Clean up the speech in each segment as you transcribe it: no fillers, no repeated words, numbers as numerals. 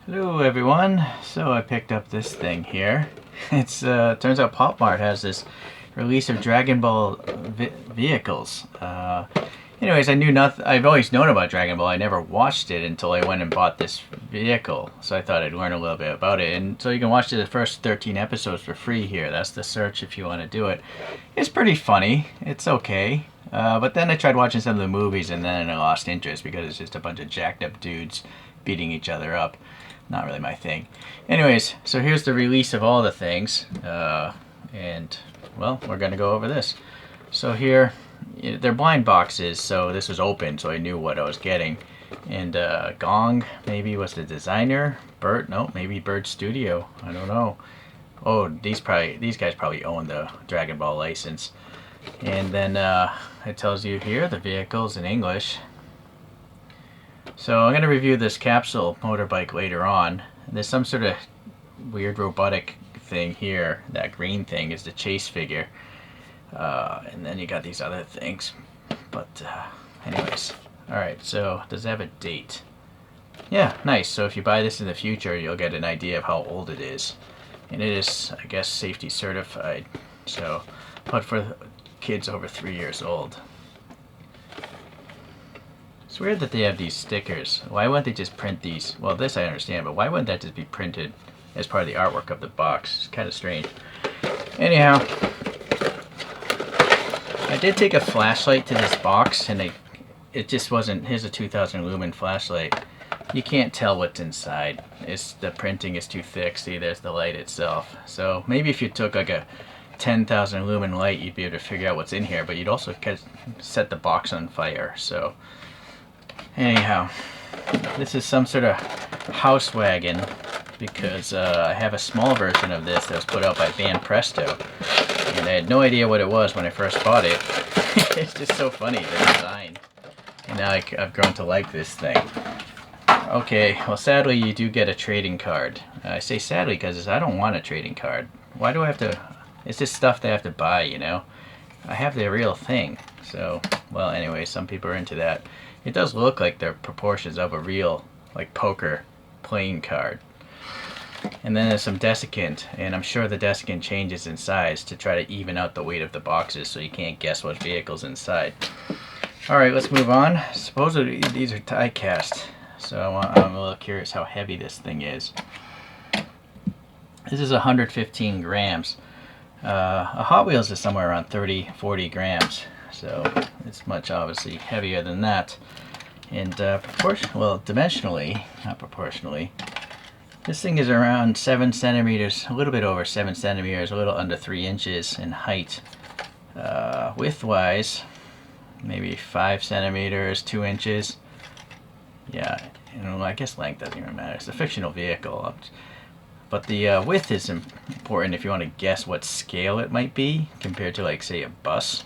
Hello everyone. So I picked up this thing here. It's turns out Pop Mart has this release of Dragon Ball vehicles. Anyways, I knew nothing. I've always known about Dragon Ball. I never watched it until I went and bought this vehicle. So I thought I'd learn a little bit about it. And so you can watch the first 13 episodes for free here. That's the search if you want to do it. It's pretty funny. It's okay. But then I tried watching some of the movies and then I lost interest because it's just a bunch of jacked up dudes beating each other up. Not really my thing. Anyways, so here's the release of all the things. And, well, we're going to go over this. So here, they're blind boxes, so this was open, so I knew what I was getting. And Gong, maybe, was the designer. Bird, no, maybe Bird Studio. I don't know. Oh, these guys probably own the Dragon Ball license. And then it tells you here the vehicles in English. So I'm going to review this capsule motorbike later on. There's some sort of weird robotic thing here. That green thing is the chase figure. And then you got these other things. But anyways. Alright, so does it have a date? Yeah, nice. So if you buy this in the future, you'll get an idea of how old it is. And it is, I guess, safety certified. So, but for kids over 3 years old. It's weird that they have these stickers. Why wouldn't they just print these? Well, this I understand, but why wouldn't that just be printed as part of the artwork of the box? It's kind of strange. Anyhow, I did take a flashlight to this box, and it just wasn't. Here's a 2000 lumen flashlight. You can't tell what's inside. The printing is too thick. See, there's the light itself. So maybe if you took like a 10,000 lumen light, you'd be able to figure out what's in here, but you'd also set the box on fire. So anyhow, this is some sort of house wagon because I have a small version of this that was put out by Van Presto, and I had no idea what it was when I first bought it. It's just so funny, the design. And now I've grown to like this thing. Okay, well sadly you do get a trading card. I say sadly because I don't want a trading card. Why do I have to? It's just stuff they have to buy, you know? I have the real thing. So, well anyway, some people are into that. It does look like the proportions of a real, like, poker playing card. And then there's some desiccant, and I'm sure the desiccant changes in size to try to even out the weight of the boxes so you can't guess what vehicle's inside. Alright, let's move on. Supposedly these are die cast, so I'm a little curious how heavy this thing is. This is 115 grams. A Hot Wheels is somewhere around 30-40 grams. So it's much obviously heavier than that. And dimensionally, not proportionally, this thing is around 7 centimeters, a little bit over 7 centimeters, a little under 3 inches in height. Width-wise, maybe 5 centimeters, 2 inches. Yeah, I guess length doesn't even matter. It's a fictional vehicle. But the width is important if you want to guess what scale it might be compared to, like, say, a bus.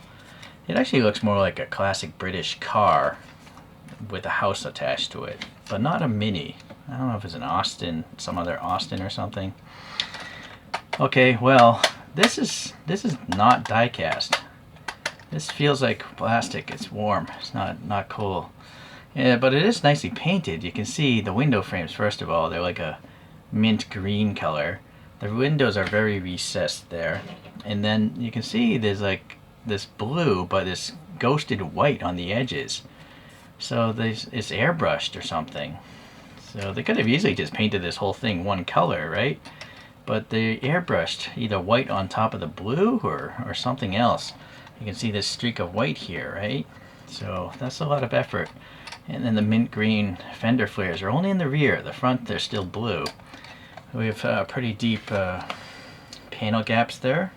It actually looks more like a classic British car with a house attached to it, but not a Mini. I don't know if it's an Austin, some other Austin or something. Okay, well, this is not die cast. This feels like plastic. It's warm. It's not cool. Yeah, but it is nicely painted. You can see the window frames, first of all. They're like a mint green color. The windows are very recessed there. And then you can see there's like this blue, but this ghosted white on the edges. So it's airbrushed or something. So they could have easily just painted this whole thing one color, right? But they airbrushed either white on top of the blue or something else. You can see this streak of white here, right? So that's a lot of effort. And then the mint green fender flares are only in the rear. The front, they're still blue. We have pretty deep panel gaps there.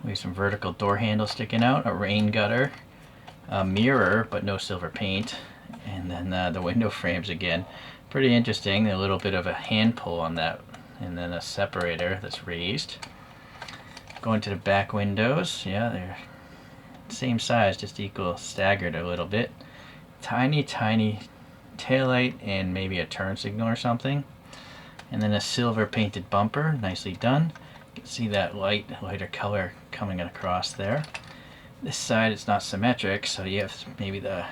We have some vertical door handles sticking out, a rain gutter, a mirror, but no silver paint, and then the window frames again. Pretty interesting. A little bit of a hand pull on that, and then a separator that's raised. Going to the back windows, yeah, they're same size, just equal, staggered a little bit. Tiny, tiny taillight and maybe a turn signal or something. And then a silver painted bumper, nicely done. You can see that lighter color coming across there. This side is not symmetric, so you have maybe a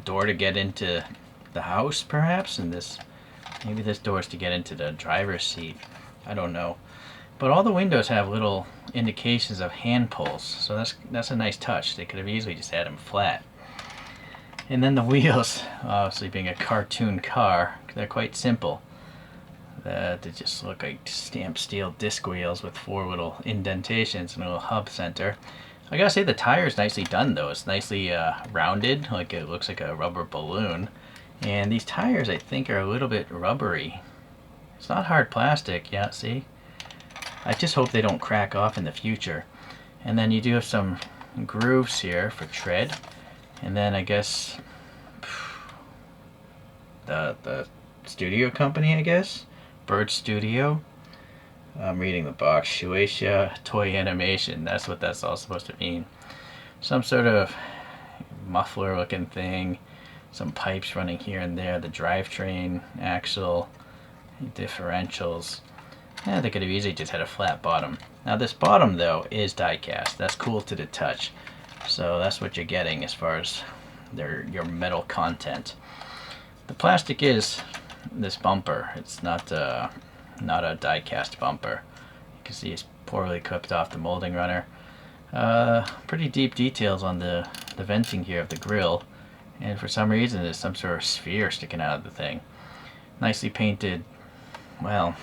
door to get into the house perhaps, and this Maybe this door is to get into the driver's seat. I don't know. But all the windows have little indications of hand pulls, so that's a nice touch. They could have easily just had them flat. And then the wheels, obviously being a cartoon car, they're quite simple. They just look like stamped steel disc wheels with 4 little indentations and a little hub center. I gotta say the tire's nicely done though. It's nicely rounded, like it looks like a rubber balloon. And these tires I think are a little bit rubbery. It's not hard plastic, yeah, see? I just hope they don't crack off in the future. And then you do have some grooves here for tread. And then I guess the studio company, I guess? Bird Studio. I'm reading the box. Shueisha Toy Animation. That's what that's all supposed to mean. Some sort of muffler looking thing. Some pipes running here and there. The drivetrain, axle, differentials. Yeah, they could have easily just had a flat bottom. Now this bottom though is die cast. That's cool to the touch. So that's what you're getting as far as your metal content. The plastic is this bumper. It's not a die cast bumper. You can see it's poorly clipped off the molding runner. Pretty deep details on the venting here of the grill, and for some reason there's some sort of sphere sticking out of the thing. Nicely painted. Well,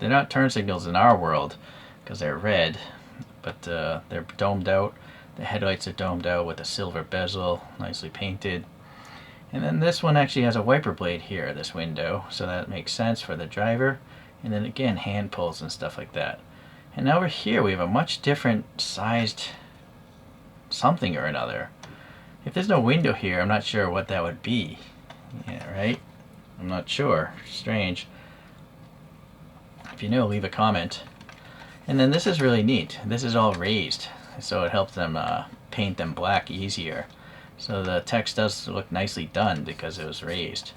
they're not turn signals in our world because they're red, but they're domed out. The headlights are domed out with a silver bezel, nicely painted. And then this one actually has a wiper blade here, this window, so that makes sense for the driver. And then again, hand pulls and stuff like that. And over here we have a much different sized something or another. If there's no window here, I'm not sure what that would be. Yeah, right? I'm not sure. Strange. If you know, leave a comment. And then this is really neat. This is all raised, so it helps them paint them black easier. So the text does look nicely done because it was raised.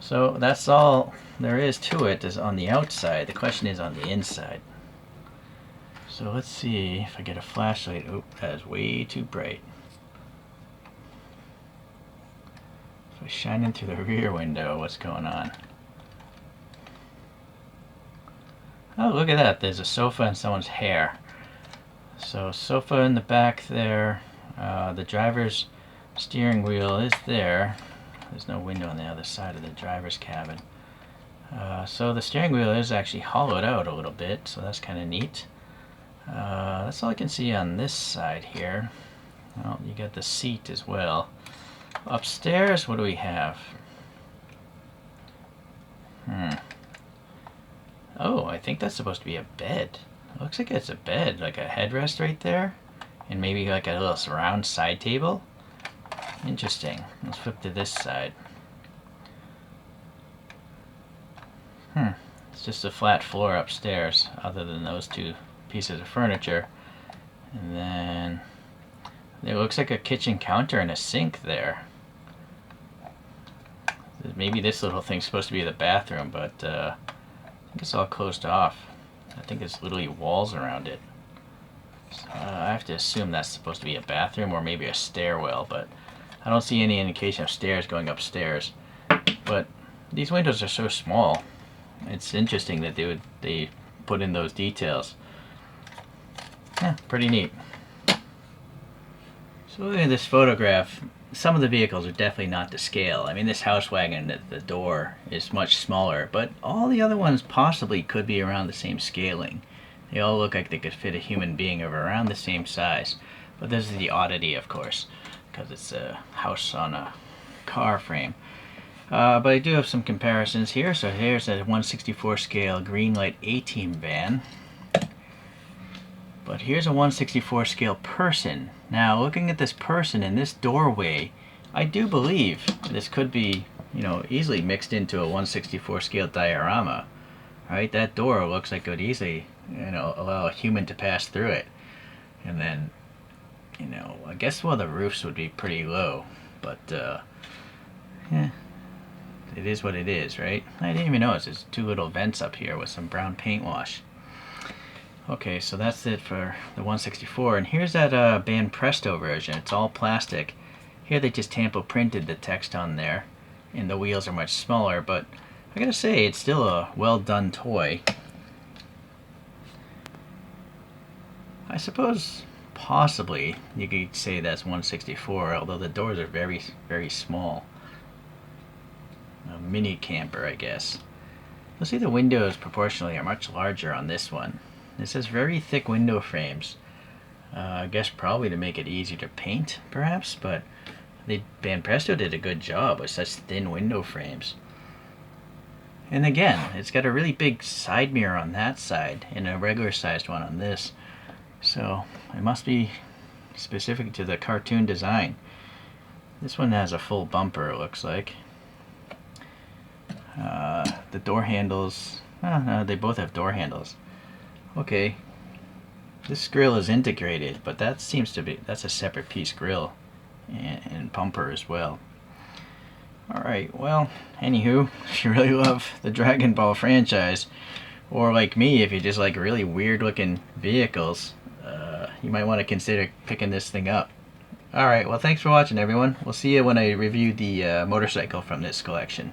So that's all there is to it, is on the outside. The question is on the inside. So let's see if I get a flashlight. Oh, that is way too bright. So shining through the rear window, what's going on? Oh, look at that. There's a sofa and someone's hair. So sofa in the back there. The driver's steering wheel is there. There's no window on the other side of the driver's cabin. So the steering wheel is actually hollowed out a little bit, so that's kind of neat. That's all I can see on this side here. Well, you got the seat as well. Upstairs, what do we have? Oh, I think that's supposed to be a bed. It looks like it's a bed, like a headrest right there. And maybe like a little round side table. Interesting. Let's flip to this side. It's just a flat floor upstairs, other than those 2 pieces of furniture. And then it looks like a kitchen counter and a sink there. Maybe this little thing's supposed to be the bathroom, but I think it's all closed off. I think there's literally walls around it. So, I have to assume that's supposed to be a bathroom or maybe a stairwell, but I don't see any indication of stairs going upstairs. But these windows are so small. It's interesting that they put in those details. Yeah, pretty neat. So looking at this photograph, some of the vehicles are definitely not to scale. I mean, this house wagon, the door is much smaller, but all the other ones possibly could be around the same scaling. They all look like they could fit a human being of around the same size. But this is the oddity, of course, because it's a house on a car frame. But I do have some comparisons here. So here's a 1/64 scale Greenlight A-Team van. But here's a 1/64 scale person. Now, looking at this person in this doorway, I do believe this could be, easily mixed into a 1/64 scale diorama. Right? That door looks like it would easily, allow a human to pass through it. And then, I guess the roofs would be pretty low. But, yeah, it is what it is, right? I didn't even notice there's 2 little vents up here with some brown paint wash. Okay, so that's it for the 1/64, and here's that Band Presto version. It's all plastic. Here they just tampo printed the text on there, and the wheels are much smaller, but I gotta say, it's still a well done toy. I suppose possibly you could say that's 164, although the doors are very, very small. A mini camper, I guess. You'll see the windows proportionally are much larger on this one. This has very thick window frames. I guess probably to make it easier to paint, perhaps, but Banpresto did a good job with such thin window frames. And again, it's got a really big side mirror on that side and a regular sized one on this. So it must be specific to the cartoon design. This one has a full bumper, it looks like. The door handles, no, they both have door handles. Okay, this grill is integrated, but that's a separate piece grill and bumper as well. Alright, well, anywho, if you really love the Dragon Ball franchise, or like me, if you just like really weird looking vehicles, you might want to consider picking this thing up. Alright, well thanks for watching everyone. We'll see you when I review the motorcycle from this collection.